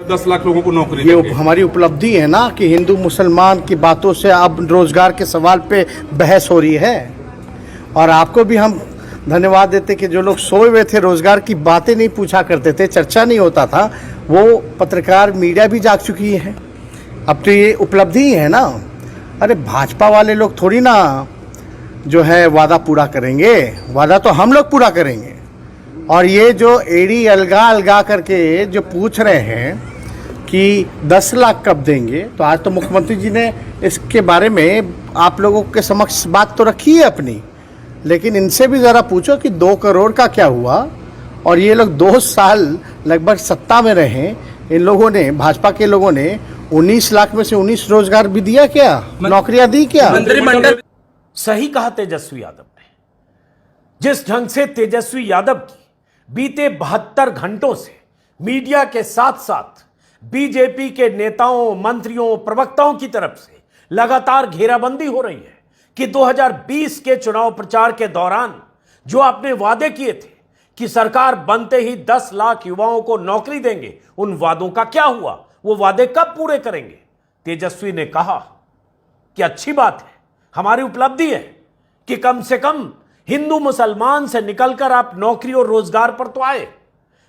10 लाख लोगों को नौकरी ये देंगे। हमारी उपलब्धि है ना कि हिंदू मुसलमान की बातों से अब रोजगार के सवाल पे बहस हो रही है। और आपको भी हम धन्यवाद देते कि जो लोग सोए हुए थे, रोजगार की बातें नहीं पूछा करते थे, चर्चा नहीं होता था, वो पत्रकार मीडिया भी जाग चुकी है। अब तो ये उपलब्धि ही है ना। अरे भाजपा वाले लोग थोड़ी ना जो है वादा पूरा करेंगे, वादा तो हम लोग पूरा करेंगे। और ये जो एड़ी अलगा अलगा करके जो पूछ रहे हैं कि 10 लाख कब देंगे, तो आज तो मुख्यमंत्री जी ने इसके बारे में आप लोगों के समक्ष बात तो रखी है अपनी, लेकिन इनसे भी ज़रा पूछो कि 2 करोड़ का क्या हुआ। और ये लोग 2 साल लगभग सत्ता में रहे, इन लोगों ने, भाजपा के लोगों ने 19 लाख में से 19 रोजगार भी दिया क्या, नौकरियां दी क्या? मंत्रिमंडल सही कहा तेजस्वी यादव ने। जिस ढंग से तेजस्वी यादव की बीते 72 घंटों से मीडिया के साथ साथ बीजेपी के नेताओं, मंत्रियों, प्रवक्ताओं की तरफ से लगातार घेराबंदी हो रही है कि 2020 के चुनाव प्रचार के दौरान जो आपने वादे किए थे कि सरकार बनते ही 10 लाख युवाओं को नौकरी देंगे, उन वादों का क्या हुआ? वो वादे कब पूरे करेंगे? तेजस्वी ने कहा कि अच्छी बात है, हमारी उपलब्धि है कि कम से कम हिंदू मुसलमान से निकलकर आप नौकरी और रोजगार पर तो आए।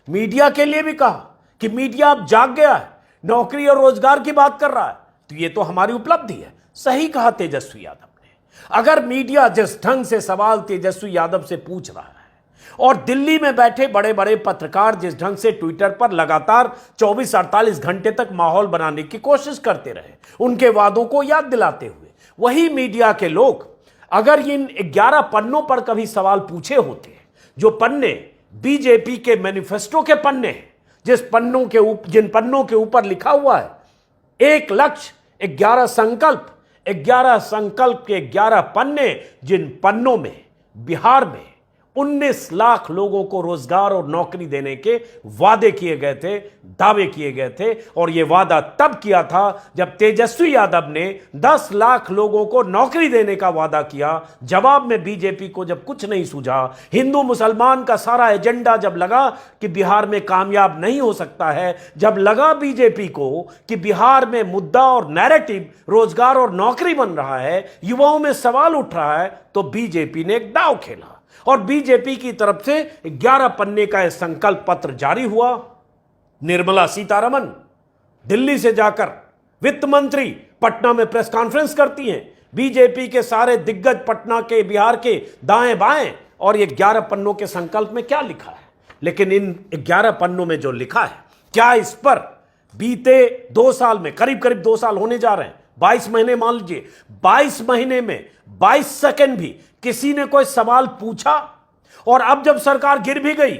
मीडिया के लिए भी कहा कि मीडिया अब जाग गया है, नौकरी और रोजगार की बात कर रहा है, तो ये तो हमारी उपलब्धि है। सही कहा तेजस्वी यादव ने। अगर मीडिया जिस ढंग से सवाल तेजस्वी यादव से पूछ रहा है और दिल्ली में बैठे बड़े बड़े पत्रकार जिस ढंग से ट्विटर पर लगातार 24-48 घंटे तक माहौल बनाने की कोशिश करते रहे, उनके वादों को याद दिलाते हुए, वही मीडिया के लोग अगर इन 11 पन्नों पर कभी सवाल पूछे होते, जो पन्ने बीजेपी के मैनिफेस्टो के पन्ने हैं, जिन पन्नों के ऊपर लिखा हुआ है 1 लक्ष्य 11 संकल्प, 11 संकल्प के 11 पन्ने, जिन पन्नों में बिहार में 19 लाख लोगों को रोजगार और नौकरी देने के वादे किए गए थे, दावे किए गए थे। और यह वादा तब किया था जब तेजस्वी यादव ने 10 लाख लोगों को नौकरी देने का वादा किया। जवाब में बीजेपी को जब कुछ नहीं सूझा, हिंदू मुसलमान का सारा एजेंडा जब लगा कि बिहार में कामयाब नहीं हो सकता है, जब लगा बीजेपी को कि बिहार में मुद्दा और नैरेटिव रोजगार और नौकरी बन रहा है, युवाओं में सवाल उठ रहा है, तो बीजेपी ने एक दांव खेला और बीजेपी की तरफ से 11 पन्ने का यह संकल्प पत्र जारी हुआ। निर्मला सीतारमण दिल्ली से जाकर वित्त मंत्री पटना में प्रेस कॉन्फ्रेंस करती हैं, बीजेपी के सारे दिग्गज पटना के, बिहार के दाएं बाएं, और ये 11 पन्नों के संकल्प में क्या लिखा है। लेकिन इन 11 पन्नों में जो लिखा है, क्या इस पर बीते 2 साल में, करीब करीब 2 साल होने जा रहे हैं, 22 महीने मान लीजिए, 22 महीने में 22 सेकंड भी किसी ने कोई सवाल पूछा? और अब जब सरकार गिर भी गई,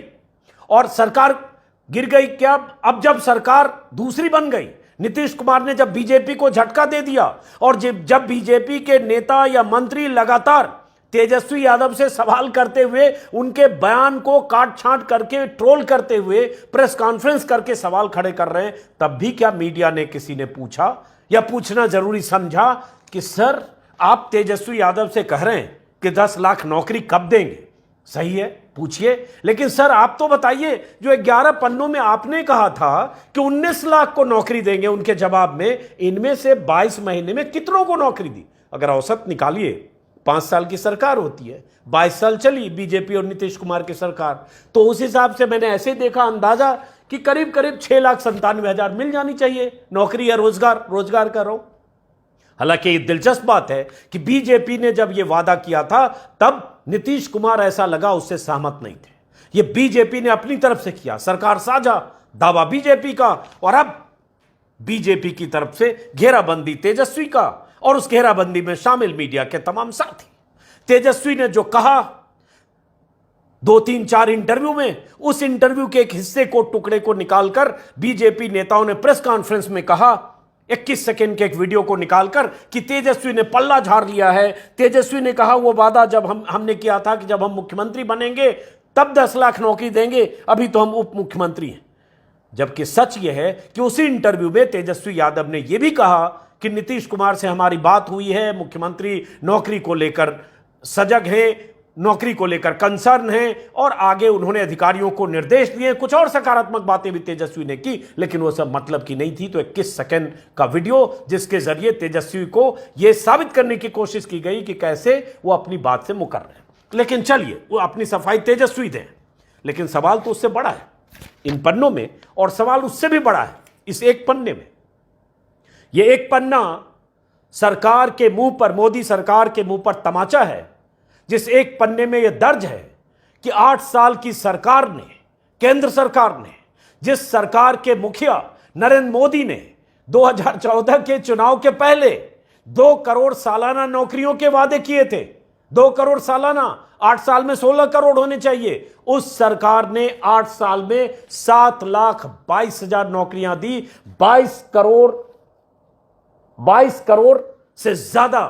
और सरकार गिर गई क्या, अब जब सरकार दूसरी बन गई, नीतीश कुमार ने जब बीजेपी को झटका दे दिया, और जब बीजेपी के नेता या मंत्री लगातार तेजस्वी यादव से सवाल करते हुए, उनके बयान को काट छांट करके, ट्रोल करते हुए प्रेस कॉन्फ्रेंस करके सवाल खड़े कर रहे हैं, तब भी क्या मीडिया ने, किसी ने पूछा या पूछना जरूरी समझा कि सर आप तेजस्वी यादव से कह रहे हैं कि 10 लाख नौकरी कब देंगे? सही है, पूछिए, लेकिन सर आप तो बताइए, जो 11 पन्नों में आपने कहा था कि 19 लाख को नौकरी देंगे, उनके जवाब में इनमें से 22 महीने में कितनों को नौकरी दी? अगर औसत निकालिए, 5 साल की सरकार होती है, 22 साल चली बीजेपी और नीतीश कुमार की सरकार, तो उस हिसाब से मैंने ऐसे देखा अंदाजा कि करीब करीब 6,97,000 मिल जानी चाहिए नौकरी या रोजगार कर रहा हूं। हालांकि ये दिलचस्प बात है कि बीजेपी ने जब यह वादा किया था, तब नीतीश कुमार ऐसा लगा उससे सहमत नहीं थे। ये बीजेपी ने अपनी तरफ से किया, सरकार साझा, दावा बीजेपी का, और अब बीजेपी की तरफ से घेराबंदी तेजस्वी का, और उस घेराबंदी में शामिल मीडिया के तमाम साथी। तेजस्वी ने जो कहा 2-3-4 इंटरव्यू में, उस इंटरव्यू के एक हिस्से को, टुकड़े को निकालकर बीजेपी नेताओं ने प्रेस कॉन्फ्रेंस में कहा, 21 सेकेंड के एक वीडियो को निकालकर, कि तेजस्वी ने पल्ला झाड़ लिया है। तेजस्वी ने कहा वो वादा जब हमने किया था कि जब हम मुख्यमंत्री बनेंगे तब 10 लाख नौकरी देंगे, अभी तो हम उप मुख्यमंत्री हैं। जबकि सच यह है कि उसी इंटरव्यू में तेजस्वी यादव ने यह भी कहा कि नीतीश कुमार से हमारी बात हुई है, मुख्यमंत्री नौकरी को लेकर सजग है, नौकरी को लेकर कंसर्न है और आगे उन्होंने अधिकारियों को निर्देश दिए। कुछ और सकारात्मक बातें भी तेजस्वी ने की, लेकिन वो सब मतलब की नहीं थी। तो 21 सेकंड का वीडियो जिसके जरिए तेजस्वी को यह साबित करने की कोशिश की गई कि कैसे वो अपनी बात से मुकर रहे हैं। लेकिन चलिए, वो अपनी सफाई तेजस्वी दें, लेकिन सवाल तो उससे बड़ा है इन पन्नों में, और सवाल उससे भी बड़ा है इस एक पन्ने में। यह एक पन्ना सरकार के मुंह पर, मोदी सरकार के मुंह पर तमाचा है, जिस एक पन्ने में यह दर्ज है कि 8 साल की सरकार ने, केंद्र सरकार ने, जिस सरकार के मुखिया नरेंद्र मोदी ने 2014 के चुनाव के पहले 2 करोड़ सालाना नौकरियों के वादे किए थे, 2 करोड़ सालाना, 8 साल में 16 करोड़ होने चाहिए, उस सरकार ने 8 साल में 7,22,000 नौकरियां दी। 22 करोड़ से ज्यादा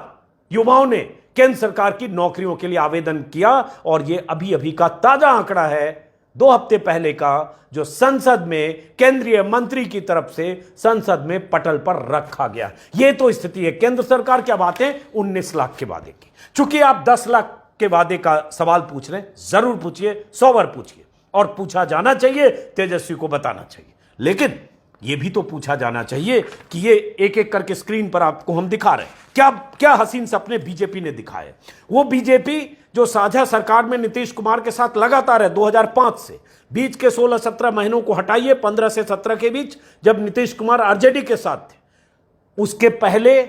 युवाओं ने केंद्र सरकार की नौकरियों के लिए आवेदन किया, और यह अभी अभी का ताजा आंकड़ा है, 2 हफ्ते पहले का, जो संसद में केंद्रीय मंत्री की तरफ से संसद में पटल पर रखा गया। यह तो स्थिति है केंद्र सरकार। क्या बात है 19 लाख के वादे की। चूंकि आप 10 लाख के वादे का सवाल पूछ रहे हैं, जरूर पूछिए, 100 बार पूछिए, और पूछा जाना चाहिए, तेजस्वी को बताना चाहिए। लेकिन यह भी तो पूछा जाना चाहिए कि ये एक एक करके स्क्रीन पर आपको हम दिखा रहे हैं, क्या क्या हसीन सपने बीजेपी ने दिखाए। वो बीजेपी जो साझा सरकार में नीतीश कुमार के साथ लगातार है 2005 से, बीच के 16-17 महीनों को हटाइए, 15 से 17 के बीच जब नीतीश कुमार आरजेडी के साथ थे, उसके पहले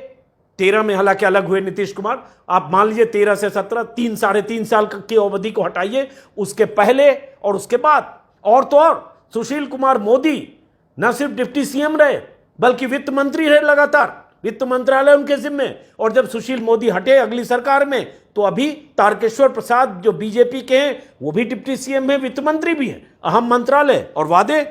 13 में हालांकि अलग हुए नीतीश कुमार, आप मान लीजिए 13 से 17, 3 साढ़े 3 साल की अवधि को हटाइए, उसके पहले और उसके बाद, और तो और सुशील कुमार मोदी न सिर्फ डिप्टी सीएम रहे बल्कि वित्त मंत्री रहे लगातार, वित्त मंत्रालय उनके जिम्मे। और जब सुशील मोदी हटे अगली सरकार में, तो अभी तारकेश्वर प्रसाद जो बीजेपी के हैं वो भी डिप्टी सीएम है, वित्त मंत्री भी है, अहम मंत्रालय। और वादे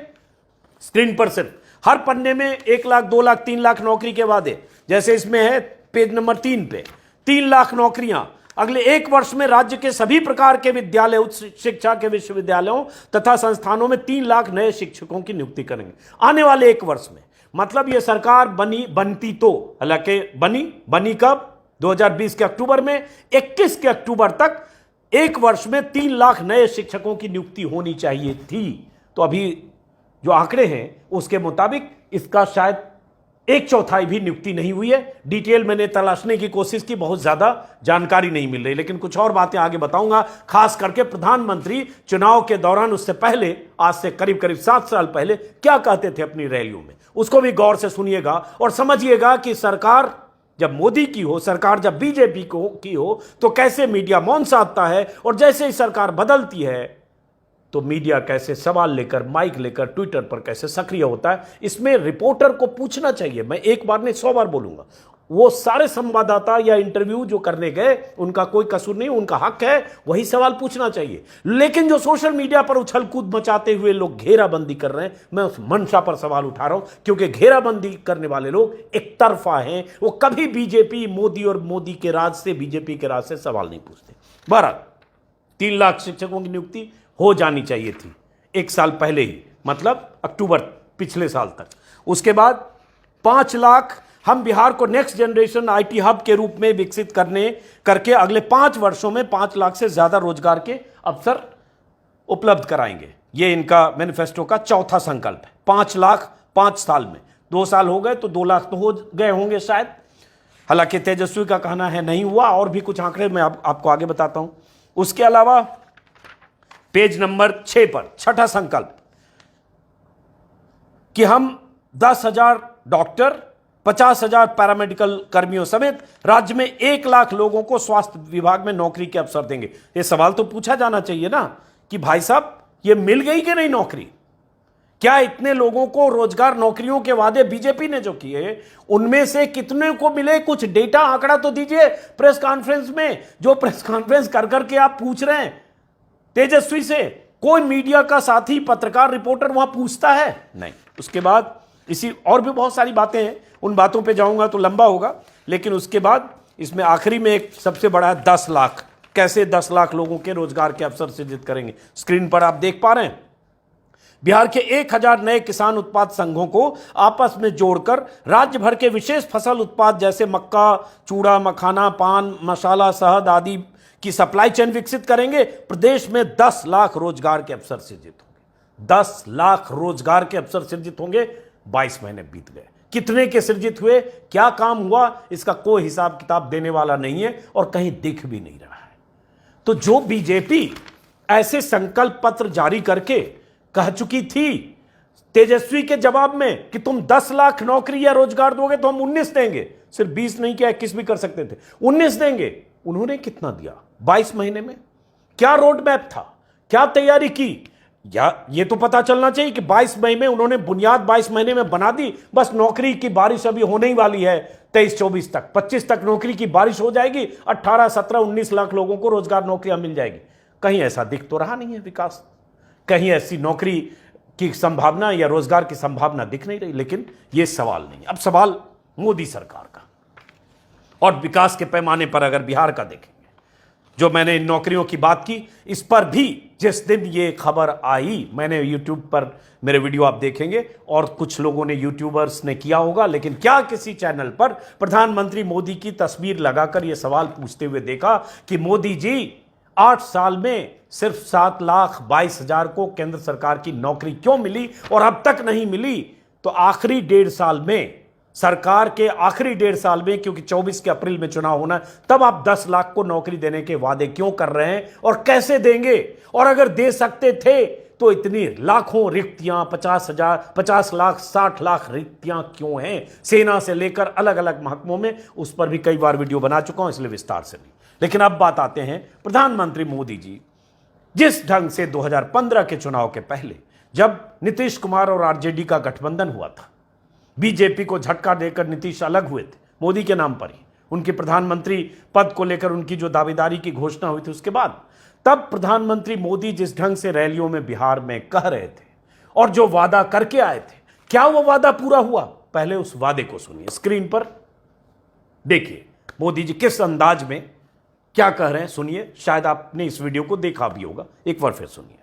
स्क्रीन पर सिर्फ हर पन्ने में 1 लाख, 2 लाख, 3 लाख नौकरी के वादे, जैसे इसमें है पेज नंबर 3 पे 3 लाख नौकरियां अगले 1 वर्ष में राज्य के सभी प्रकार के विद्यालय, उच्च शिक्षा के विश्वविद्यालयों तथा संस्थानों में 3 लाख नए शिक्षकों की नियुक्ति करेंगे आने वाले 1 वर्ष में। मतलब यह सरकार बनती तो, हालांकि बनी कब 2020 के अक्टूबर में, 21 के अक्टूबर तक 1 वर्ष में 3 लाख नए शिक्षकों की नियुक्ति होनी चाहिए थी। तो अभी जो आंकड़े हैं उसके मुताबिक इसका शायद 1/4 भी नियुक्ति नहीं हुई है। डिटेल मैंने तलाशने की कोशिश की, बहुत ज्यादा जानकारी नहीं मिल रही, लेकिन कुछ और बातें आगे बताऊंगा। खास करके प्रधानमंत्री चुनाव के दौरान, उससे पहले, आज से करीब 7 साल पहले क्या कहते थे अपनी रैलियों में, उसको भी गौर से सुनिएगा और समझिएगा कि सरकार जब मोदी की हो, सरकार जब बीजेपी की हो, तो कैसे मीडिया मौन साधता है, और जैसे ही सरकार बदलती है तो मीडिया कैसे सवाल लेकर, माइक लेकर ट्विटर पर कैसे सक्रिय होता है। इसमें रिपोर्टर को पूछना चाहिए, मैं एक बार नहीं 100 बार बोलूंगा। वो सारे संवाददाता या इंटरव्यू जो करने गए, उनका कोई कसूर नहीं, उनका हक है, वही सवाल पूछना चाहिए। लेकिन जो सोशल मीडिया पर उछल कूद मचाते हुए लोग घेराबंदी कर रहे हैं, मैं उस मंशा पर सवाल उठा रहा हूं, क्योंकि घेराबंदी करने वाले लोग एक तरफा हैं। वो कभी बीजेपी, मोदी और मोदी के राज से, बीजेपी के राज से सवाल नहीं पूछते। 3 लाख शिक्षकों की नियुक्ति हो जानी चाहिए थी 1 साल पहले ही, मतलब अक्टूबर पिछले साल तक। उसके बाद 5 लाख हम बिहार को नेक्स्ट जनरेशन आईटी हब के रूप में विकसित करके अगले 5 वर्षों में 5 लाख से ज्यादा रोजगार के अवसर उपलब्ध कराएंगे। यह इनका मैनिफेस्टो का चौथा संकल्प है। 5 लाख 5 साल में, 2 साल हो गए तो 2 लाख तो हो गए होंगे शायद। हालांकि तेजस्वी का कहना है नहीं हुआ, और भी कुछ आंकड़े मैं आपको आगे बताता हूं। उसके अलावा पेज नंबर 6 पर छठा संकल्प कि हम 10,000 डॉक्टर, 50,000 पैरामेडिकल कर्मियों समेत राज्य में 1 लाख लोगों को स्वास्थ्य विभाग में नौकरी के अवसर देंगे। यह सवाल तो पूछा जाना चाहिए ना कि भाई साहब ये मिल गई कि नहीं नौकरी? क्या इतने लोगों को रोजगार, नौकरियों के वादे बीजेपी ने जो किए, उनमें से कितने को मिले? कुछ डेटा, आंकड़ा तो दीजिए प्रेस कॉन्फ्रेंस में। जो प्रेस कॉन्फ्रेंस कर करके आप पूछ रहे हैं तेजस्वी से, कोई मीडिया का साथी, पत्रकार, रिपोर्टर वहां पूछता है? नहीं। उसके बाद इसी और भी बहुत सारी बातें हैं, उन बातों पे जाऊंगा तो लंबा होगा। लेकिन उसके बाद इसमें आखिरी में एक सबसे बड़ा है 10 लाख। कैसे 10 लाख लोगों के रोजगार के अवसर सृजित करेंगे? स्क्रीन पर आप देख पा रहे हैं, बिहार के 1000 नए किसान उत्पाद संघों को आपस में जोड़कर राज्य भर के विशेष फसल उत्पाद जैसे मक्का, चूड़ा, मखाना, पान मसाला, शहद आदि कि सप्लाई चेन विकसित करेंगे, प्रदेश में 10 लाख रोजगार के अवसर सृजित होंगे। 10 लाख रोजगार के अवसर सृजित होंगे। 22 महीने बीत गए, कितने के सृजित हुए, क्या काम हुआ, इसका कोई हिसाब किताब देने वाला नहीं है और कहीं दिख भी नहीं रहा है। तो जो बीजेपी ऐसे संकल्प पत्र जारी करके कह चुकी थी तेजस्वी के जवाब में कि तुम 10 लाख नौकरी या रोजगार दोगे तो हम 19 देंगे, सिर्फ 20 नहीं किया, 21 भी कर सकते थे, 19 देंगे, उन्होंने कितना दिया 22 महीने में? क्या रोड मैप था, क्या तैयारी की? या ये तो पता चलना चाहिए कि 22 महीने में उन्होंने बुनियाद 22 महीने में बना दी, बस नौकरी की बारिश अभी होने ही वाली है 23-24 तक, 25 तक नौकरी की बारिश हो जाएगी, 18, 17, 19 लाख लोगों को रोजगार नौकरियां मिल जाएगी। कहीं ऐसा दिख तो रहा नहीं है विकास, कहीं ऐसी नौकरी की संभावना या रोजगार की संभावना दिख नहीं रही। लेकिन यह सवाल नहीं, अब सवाल मोदी सरकार का। और विकास के पैमाने पर अगर बिहार का देखेंगे, जो मैंने इन नौकरियों की बात की, इस पर भी जिस दिन ये खबर आई, मैंने यूट्यूब पर मेरे वीडियो आप देखेंगे और कुछ लोगों ने, यूट्यूबर्स ने किया होगा, लेकिन क्या किसी चैनल पर प्रधानमंत्री मोदी की तस्वीर लगाकर यह सवाल पूछते हुए देखा कि मोदी जी 8 साल में सिर्फ 7,22,000 को केंद्र सरकार की नौकरी क्यों मिली और अब तक नहीं मिली? तो आखिरी 1.5 साल में, सरकार के आखिरी 1.5 साल में, क्योंकि 24 के अप्रैल में चुनाव होना है, तब आप 10 लाख को नौकरी देने के वादे क्यों कर रहे हैं और कैसे देंगे? और अगर दे सकते थे तो इतनी लाखों रिक्तियां, 50 लाख 60 लाख रिक्तियां क्यों हैं सेना से लेकर अलग अलग महकमों में? उस पर भी कई बार वीडियो बना चुका हूं, इसलिए विस्तार से नहीं। लेकिन अब बात आते हैं प्रधानमंत्री मोदी जी जिस ढंग से 2015 के चुनाव के पहले, जब नीतीश कुमार और आरजेडी का गठबंधन हुआ था, बीजेपी को झटका देकर नीतीश अलग हुए थे मोदी के नाम पर ही, उनके प्रधानमंत्री पद को लेकर उनकी जो दावेदारी की घोषणा हुई थी उसके बाद, तब प्रधानमंत्री मोदी जिस ढंग से रैलियों में बिहार में कह रहे थे और जो वादा करके आए थे, क्या वो वादा पूरा हुआ? पहले उस वादे को सुनिए, स्क्रीन पर देखिए मोदी जी किस अंदाज में क्या कह रहे हैं, सुनिए। शायद आपने इस वीडियो को देखा भी होगा, एक बार फिर सुनिए।